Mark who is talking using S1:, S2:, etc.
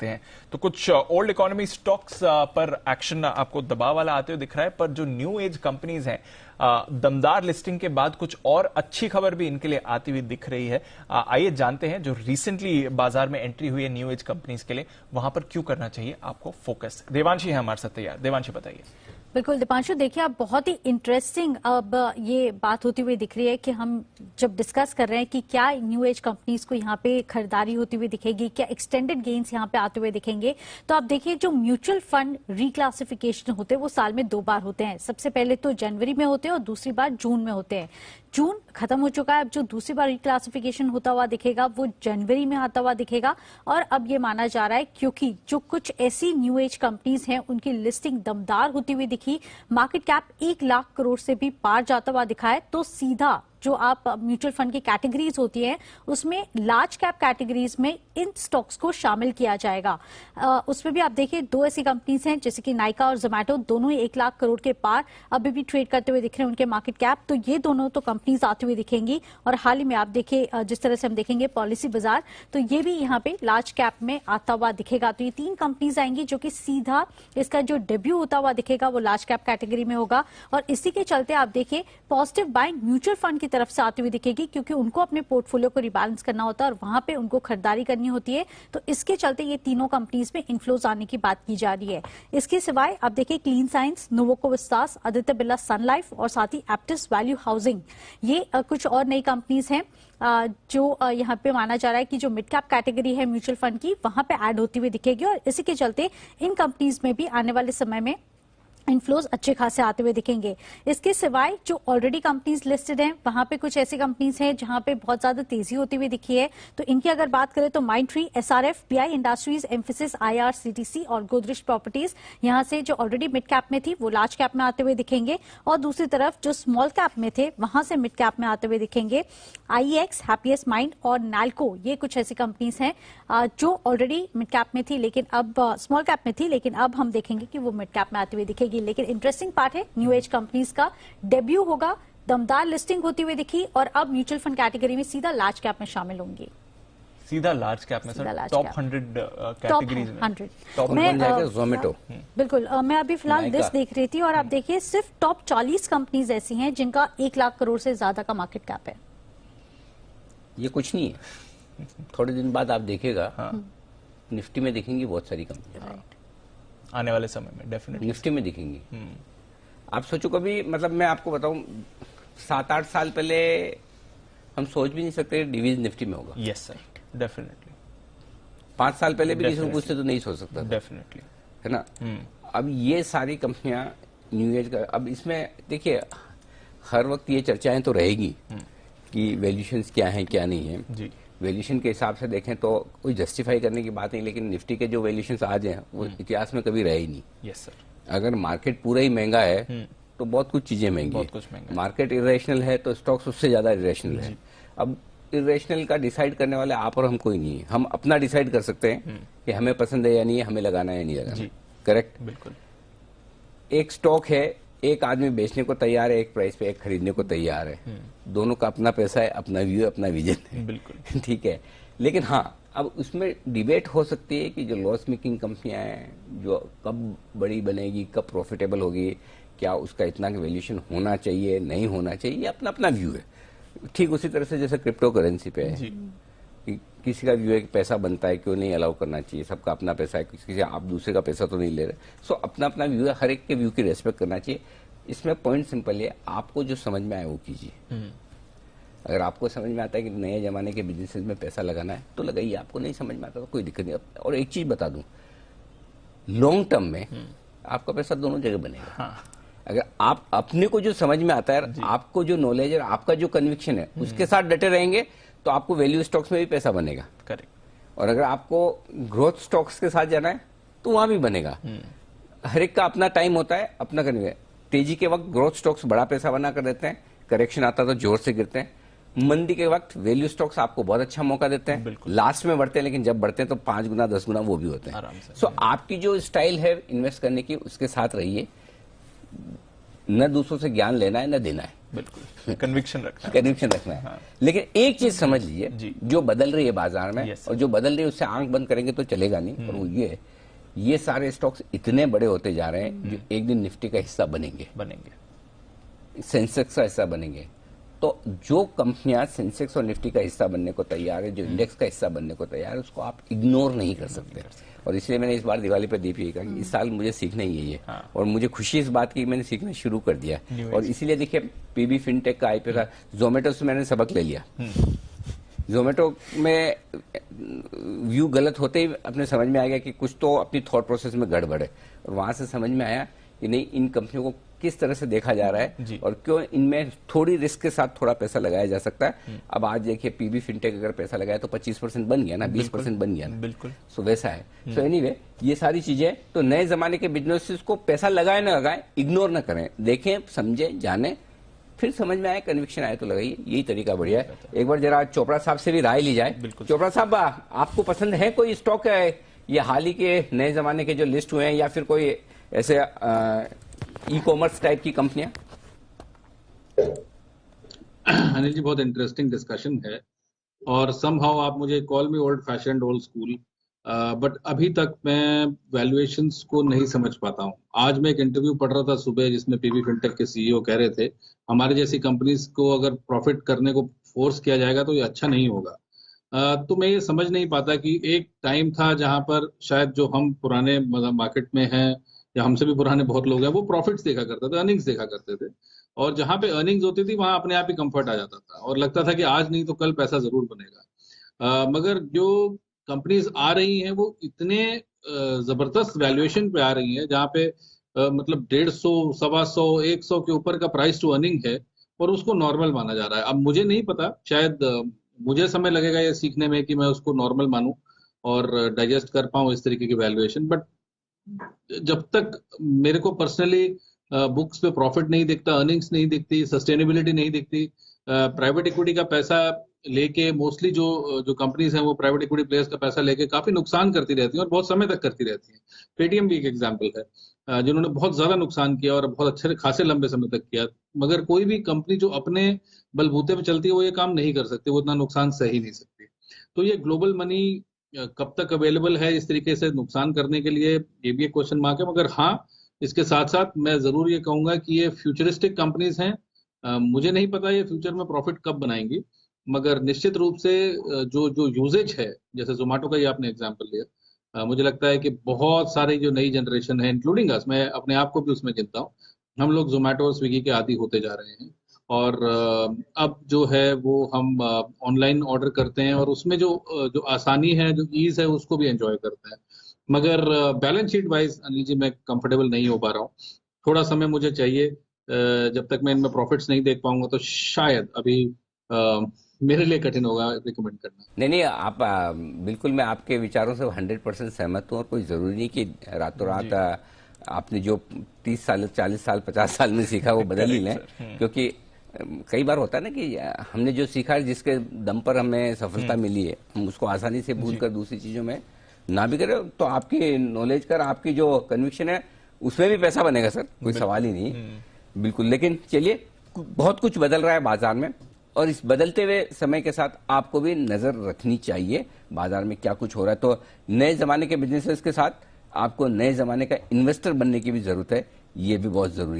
S1: सकते हैं। तो कुछ ओल्ड इकोनॉमी स्टॉक्स पर एक्शन आपको दबाव वाला आते हुए दिख रहा है, पर जो न्यू एज कंपनीज हैं दमदार लिस्टिंग के बाद कुछ और अच्छी खबर भी इनके लिए आती हुई दिख रही है। आइए जानते हैं जो रिसेंटली बाजार में एंट्री हुई है न्यू एज कंपनीज के लिए, वहां पर क्यों करना चाहिए आपको फोकस। देवांशी है हमारे साथ तैयार। देवांशी बताइए।
S2: बिल्कुल दीपांशु, देखिए आप बहुत ही इंटरेस्टिंग अब ये बात होती हुई दिख रही है कि हम जब डिस्कस कर रहे हैं कि क्या न्यू एज कंपनीज को यहाँ पे खरीदारी होती हुई दिखेगी, क्या एक्सटेंडेड गेन्स यहाँ पे आते हुए दिखेंगे। तो आप देखिए जो म्यूचुअल फंड रिक्लासिफिकेशन होते हैं वो साल में 2 बार होते हैं। सबसे पहले तो जनवरी में होते हैं और दूसरी बार जून में होते हैं। जून खत्म हो चुका है, अब जो दूसरी बार रिक्लासिफिकेशन होता हुआ दिखेगा वो जनवरी में आता हुआ दिखेगा। और अब ये माना जा रहा है क्योंकि जो कुछ ऐसी न्यू एज कंपनीज हैं उनकी लिस्टिंग दमदार होती हुई दिखी, मार्केट कैप 1 लाख करोड़ से भी पार जाता हुआ दिखा है, तो सीधा जो आप म्यूचुअल फंड की कैटेगरीज होती हैं उसमें लार्ज कैप कैटेगरीज में इन स्टॉक्स को शामिल किया जाएगा। उसमें भी आप देखिए 2 ऐसी कंपनीज हैं जैसे कि नाइका और जोमैटो, दोनों ही 1 लाख करोड़ के पार अभी भी ट्रेड करते हुए दिख रहे हैं उनके मार्केट कैप। तो ये दोनों तो कंपनीज आती हुई दिखेंगी। और हाल ही में आप देखिए जिस तरह से हम देखेंगे पॉलिसी बाजार, तो ये भी यहाँ पे लार्ज कैप में आता हुआ दिखेगा। तो ये 3 कंपनीज आएंगी जो कि सीधा इसका जो डेब्यू होता हुआ दिखेगा वो लार्ज कैप कैटेगरी में होगा। और इसी के चलते आप देखिए पॉजिटिव बाइंग म्यूचुअल फंड की तरफ से आती हुई दिखेगी, क्योंकि उनको अपने पोर्टफोलियो को रिबैलेंस करना होता है और वहां पे उनको खरीदारी करनी होती है। तो इसके चलते ये तीनों कंपनीज में इनफ्लोज आने की बात की जा रही है। इसके सिवाय आप देखिए Clean Science, Nuvoco Vistas, Aditya Birla Sun Life और साथ ही एप्टिस वैल्यू हाउसिंग, ये कुछ और नई कंपनीज हैं जो यहाँ पे माना जा रहा है कि जो मिड कैप कैटेगरी है म्यूचुअल फंड की वहां पे ऐड होती हुई दिखेगी। और इसी के चलते इन कंपनीज में भी आने वाले समय में इनफ्लोज अच्छे खासे आते हुए दिखेंगे। इसके सिवाय जो ऑलरेडी कंपनीज लिस्टेड हैं वहां पे कुछ ऐसी कंपनीज हैं जहां पे बहुत ज्यादा तेजी होती हुई दिखी है। तो इनकी अगर बात करें तो Mindtree, SRF, pi industries, emphasis, IRCTC और गोदरेज प्रॉपर्टीज यहां से जो ऑलरेडी मिड कैप में थी वो लार्ज कैप में आते हुए दिखेंगे। और दूसरी तरफ जो स्मॉल कैप में थे वहां से मिड कैप में आते हुए दिखेंगे आईएक्स, हैप्पीएस्ट माइंड और नैल्को। ये कुछ ऐसी कंपनीज हैं जो ऑलरेडी मिड कैप में थी लेकिन अब स्मॉल कैप में थी, लेकिन अब हम देखेंगे कि वो मिड कैप में आती हुई दिखेगी। लेकिन इंटरेस्टिंग पार्ट है न्यू एज कंपनीज का डेब्यू होगा, दमदार लिस्टिंग होती हुई दिखी और अब म्यूचुअल फंड कैटेगरी में सीधा लार्ज कैप में शामिल होंगी।
S1: सीधा लार्ज कैप में सर, टॉप 100 कैटेगरीज में
S2: 100
S3: टॉप में जाएगा जोमेटो।
S2: बिल्कुल, मैं अभी फिलहाल लिस्ट देख रही थी और आप देखिए सिर्फ टॉप 40 कंपनीज ऐसी हैं जिनका 1 लाख करोड़ से ज्यादा का मार्केट कैप है।
S3: ये कुछ नहीं है, थोड़े दिन बाद आप देखेगा निफ्टी में दिखेंगी बहुत सारी कंपनी
S1: आने वाले समय में डेफिनेटली
S3: निफ्टी में दिखेंगी। आप सोचो कभी, मतलब मैं आपको बताऊं 7-8 साल पहले हम सोच भी नहीं सकते डिवीजन निफ्टी में होगा।
S1: यस सर, डेफिनेटली
S3: 5 साल पहले भी किसी को पूछते तो नहीं सोच सकता,
S1: डेफिनेटली
S3: है ना। अब ये सारी कंपनियां न्यू एज का, अब इसमें देखिए हर वक्त ये चर्चाएं तो रहेगी कि वैल्यूएशंस क्या है क्या नहीं है
S1: जी।
S3: वैल्यूएशन के हिसाब से देखें तो कोई जस्टिफाई करने की बात नहीं, लेकिन निफ्टी के जो वैल्यूएशंस आज हैं वो इतिहास में कभी रहे ही नहीं।
S1: Yes sir.
S3: अगर मार्केट पूरा ही महंगा है तो बहुत कुछ चीजें महंगी
S1: बहुत कुछ महंगा।
S3: मार्केट इरेशनल है तो स्टॉक्स उससे ज्यादा इरेशनल है। अब इरेशनल का डिसाइड करने वाले आप और हम कोई नहीं है, हम अपना डिसाइड कर सकते हैं कि हमें पसंद है या नहीं है, हमें लगाना है या नहीं लगाना। करेक्ट,
S1: बिल्कुल।
S3: एक स्टॉक है, एक आदमी बेचने को तैयार है एक प्राइस पे, एक खरीदने को तैयार है। दोनों का अपना पैसा है, अपना व्यू है, अपना विजन है।
S1: बिल्कुल
S3: ठीक है, लेकिन हाँ अब उसमें डिबेट हो सकती है कि जो लॉस मेकिंग कंपनियां हैं जो कब बड़ी बनेगी, कब प्रॉफिटेबल होगी, क्या उसका इतना वैल्यूएशन होना चाहिए नहीं होना चाहिए, ये अपना अपना व्यू है। ठीक उसी तरह से जैसे क्रिप्टो करेंसी पे है, किसी का व्यू है कि पैसा बनता है क्यों नहीं अलाउ करना चाहिए, सबका अपना पैसा है, किसी से आप दूसरे का पैसा तो नहीं ले रहे। सो अपना अपना व्यू है, हर एक के व्यू की रेस्पेक्ट करना चाहिए। इसमें पॉइंट सिंपल है, आपको जो समझ में आए वो कीजिए। अगर आपको समझ में आता है कि नए जमाने के बिजनेसेस में पैसा लगाना है तो लगाइए, आपको नहीं समझ में आता तो कोई दिक्कत नहीं। और एक चीज बता दूं, लॉन्ग टर्म में आपका पैसा दोनों जगह बनेगा।
S1: हाँ।
S3: अगर आप अपने को जो समझ में आता है, आपको जो नॉलेज है, आपका जो कन्विक्शन है उसके साथ डटे रहेंगे तो आपको वैल्यू स्टॉक्स में भी पैसा बनेगा।
S1: करेक्ट।
S3: और अगर आपको ग्रोथ स्टॉक्स के साथ जाना है तो वहां भी बनेगा। हर एक का अपना टाइम होता है, अपना करने। तेजी के वक्त ग्रोथ स्टॉक्स बड़ा पैसा बना कर देते हैं, करेक्शन आता तो जोर से गिरते हैं। मंदी के वक्त वैल्यू स्टॉक्स आपको बहुत अच्छा मौका देते हैं, लास्ट में बढ़ते हैं, लेकिन जब बढ़ते हैं तो 5 गुना 10 गुना वो भी होते हैं। सो आपकी जो स्टाइल है इन्वेस्ट करने की उसके साथ रहिए। न दूसरों से ज्ञान लेना है न देना है,
S1: बिल्कुल कन्विक्शन रखना है।
S3: कन्विक्शन रखना है। लेकिन एक चीज समझ लीजिए, जो बदल रही है बाजार में और जो बदल रही है उससे आंख बंद करेंगे तो चलेगा नहीं। और वो ये सारे स्टॉक्स इतने बड़े होते जा रहे हैं जो एक दिन निफ्टी का हिस्सा बनेंगे, सेंसेक्स का हिस्सा बनेंगे। तो जो कंपनियां सेंसेक्स और निफ्टी का हिस्सा बनने को तैयार है, जो इंडेक्स का हिस्सा बनने को तैयार है, उसको आप इग्नोर नहीं कर सकते। और इसलिए मैंने इस बार दिवाली पर दीप यही कहा कि इस साल मुझे सीखना ही है ये। और मुझे खुशी इस बात की मैंने सीखना शुरू कर दिया। और इसीलिए देखिए पीबी फिनटेक का आईपीओ था, जोमेटो से मैंने सबक ले लिया। जोमेटो में व्यू गलत होते ही अपने समझ में आ गया कि कुछ तो अपनी थॉट प्रोसेस में गड़बड़ है। और वहां से समझ में आया कि नहीं, इन कंपनियों को किस तरह से देखा जा रहा है और क्यों इनमें थोड़ी रिस्क के साथ थोड़ा पैसा लगाया जा सकता है। अब आज देखिए पीबी फिनटेक अगर पैसा लगाया तो 25% बन गया ना, 20% बन गया ना, बिल्कुल। सो वैसा है। सो एनीवे ये सारी चीजें तो नए जमाने के बिजनेसेस को पैसा लगाए ना लगाए, इग्नोर ना करें, देखें, समझे, जाने, फिर समझ में आए, कन्विक्शन आए तो लगाइए। यही तरीका बढ़िया है। एक बार जरा चोपड़ा साहब से भी राय ली जाए। चोपड़ा साहब, आपको पसंद है कोई स्टॉक है ये हाल ही के नए जमाने के जो लिस्ट हुए हैं, या फिर कोई ऐसे ई कॉमर्स टाइप की कंपनियां?
S4: अनिल जी, बहुत इंटरेस्टिंग डिस्कशन है और समहाउ आप मुझे call me old fashion old school, but अभी तक मैं वैल्यूएशंस को नहीं समझ पाता हूं। आज मैं एक इंटरव्यू पढ़ रहा था सुबह जिसमें पीबी फिनटेक के सीईओ कह रहे थे हमारे जैसी कंपनीज को अगर प्रॉफिट करने को फोर्स किया जाएगा तो ये अच्छा नहीं होगा। तो मैं ये समझ नहीं पाता कि एक टाइम था जहां पर शायद जो हम पुराने मार्केट में हैं या हमसे भी पुराने बहुत लोग हैं वो प्रॉफिट्स देखा करते थे, अर्निंग्स देखा करते थे, और जहां पे अर्निंग्स होती थी वहां अपने आप ही कंफर्ट आ जाता था और लगता था कि आज नहीं तो कल पैसा जरूर बनेगा। मगर जो कंपनीज आ रही हैं वो इतने जबरदस्त वैल्यूएशन पे आ रही हैं जहां पे मतलब 150, 125, 100 के ऊपर का प्राइस टू अर्निंग है और उसको नॉर्मल माना जा रहा है। अब मुझे नहीं पता, शायद मुझे समय लगेगा ये सीखने में कि मैं उसको नॉर्मल मानूं और डाइजेस्ट कर पाऊं इस तरीके की वैल्यूएशन। बट जब तक मेरे को पर्सनली बुक्स पे प्रॉफिट नहीं दिखता, अर्निंग्स नहीं दिखती, सस्टेनेबिलिटी नहीं दिखती, प्राइवेट इक्विटी का पैसा लेके मोस्टली जो कंपनीज हैं वो प्राइवेट इक्विटी प्लेयर्स का पैसा लेके काफी नुकसान करती रहती हैं और बहुत समय तक करती रहती हैं। पेटीएम भी एक एग्जांपल है जिन्होंने बहुत ज्यादा नुकसान किया और बहुत अच्छे खासे लंबे समय तक किया। मगर कोई भी कंपनी जो अपने बलबूते पे चलती है वो ये काम नहीं कर सकती, वो इतना नुकसान सह ही नहीं सकती। तो ये ग्लोबल मनी कब तक अवेलेबल है इस तरीके से नुकसान करने के लिए, ये भी एक क्वेश्चन मार्क है। मगर हाँ, इसके साथ साथ मैं जरूर ये कहूंगा कि ये फ्यूचरिस्टिक कंपनीज हैं। मुझे नहीं पता ये फ्यूचर में प्रॉफिट कब बनाएंगी, मगर निश्चित रूप से जो यूजेज है, जैसे जोमेटो का ही आपने एग्जांपल लिया, मुझे लगता है कि बहुत सारी जो नई जनरेशन है, इंक्लूडिंग अस, मैं अपने आप को भी उसमें गिनता हूँ, हम लोग जोमेटो और स्विगी के आदी होते जा रहे हैं। और अब जो है वो हम ऑनलाइन ऑर्डर करते हैं और उसमें जो आसानी है, जो ईज है, उसको भी एंजॉय करते हैं। मगर balance sheet wise Anil ji मैं कंफर्टेबल नहीं हो पा रहा हूँ। थोड़ा समय मुझे चाहिए, जब तक मैं इनमें प्रॉफिट्स नहीं देख पाऊंगा तो शायद अभी मेरे लिए कठिन होगा रिकमेंड करना।
S3: नहीं, आप बिल्कुल, मैं आपके विचारों से 100% सहमत हूँ। और कोई जरूरी नहीं कि रातों रात आपने जो 30 साल, 40 साल, 50 साल में सीखा वो बदल ही लें, क्योंकि कई बार होता है ना कि हमने जो सीखा है, जिसके दम पर हमें सफलता मिली है, हम उसको आसानी से भूल कर दूसरी चीजों में ना भी करें तो आपकी नॉलेज कर, आपकी जो कन्विक्शन है उसमें भी पैसा बनेगा सर, कोई सवाल ही नहीं, बिल्कुल। लेकिन चलिए, बहुत कुछ बदल रहा है बाजार में और इस बदलते हुए समय के साथ आपको भी नजर रखनी चाहिए बाजार में क्या कुछ हो रहा है। तो नए जमाने के बिजनेसेस के साथ आपको नए जमाने का इन्वेस्टर बनने की भी जरूरत है, ये भी बहुत जरूरी है।